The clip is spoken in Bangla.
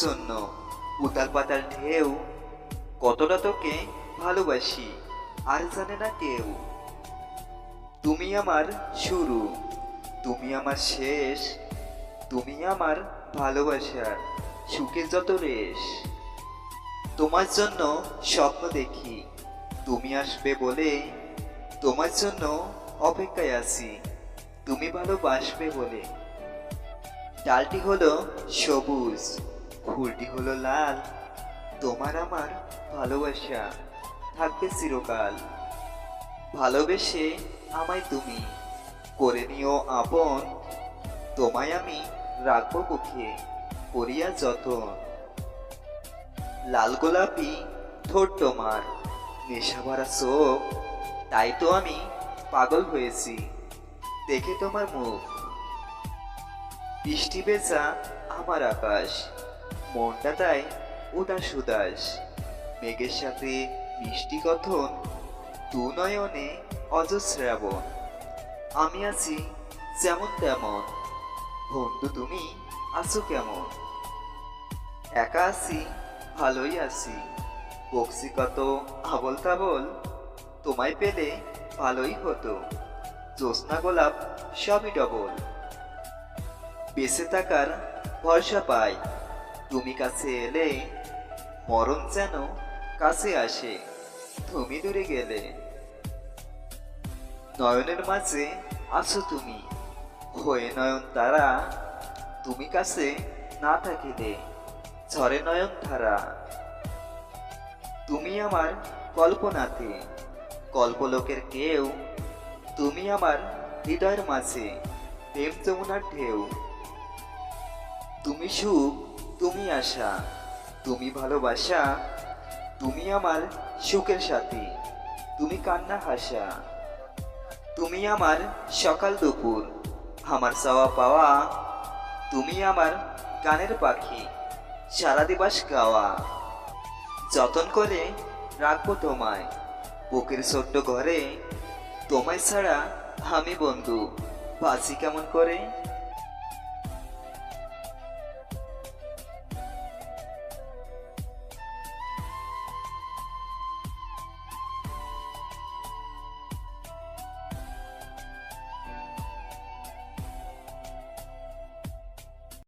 জন্য উতাল পাতাল ঢেউ, কতটা তোকে ভালোবাসি আর জানে না কেউ। তুমি আমার শুরু, তুমি আমার শেষ, তুমি আমার ভালোবাসার সুখের যত রেশ। তোমার জন্য স্বপ্ন দেখি, তুমি আসবে বলে, তোমার জন্য অপেক্ষায় আছি, তুমি ভালোবাসবে বলে। ডালটি হলো সবুজ, ফুলটি হলো লাল, তোমার আমার ভালোবাসা থাকবে চিরকাল। ভালোবেসে আমায় তুমি করে নিও আপন, তোমায় আমি রাখবো বুকে করিয়া যতন। লাল গোলাপি ঠোঁট তোমার, নেশা ভরা চোখ, তাই তো আমি পাগল হয়েছি দেখে তোমার মুখ। বৃষ্টি ভেজা আমার আকাশ, মনটা তাই উদাস উদাস, মেঘের সাথে মিষ্টি কথন, দু নয়নে অজস্রাবণ। আমি আছি যেমন তেমন, বন্ধু তুমি আছো কেমন? একা আছি, ভালোই আছি, বকছি কত আবল তাবল, তোমায় পেলে ভালোই হতো, জ্যোৎস্না গোলাপ সবই ডবল। বেঁচে থাকার ভরসা পাই, তুমি কাছে এলে, মরণ যেন কাছে আসে তুমি দূরে গেলে। নয়নের মাঝে আছো তুমি, হয়ে নয়ন তারা, তুমি কাছে না থাকিলে ঝরে নয়ন ধারা। তুমি আমার কল্পনাতে, কল্পলোকের কেউ, তুমি আমার হৃদয়ের মাঝে প্রেম যমুনার ঢেউ। তুমি সুখ, তুমি আশা, তুমি ভালোবাসা, তুমি আমার সুখের সাথী, তুমি কান্না হাসা। তুমি আমার সকাল দুপুর, আমার চাওয়া পাওয়া, তুমি আমার গানের পাখি, সারা দিবস গাওয়া। যতন করে রাখবো তোমায় বুকের ছোট্ট ঘরে, তোমায় ছাড়া আমি বন্ধু বাঁচি কেমন করে।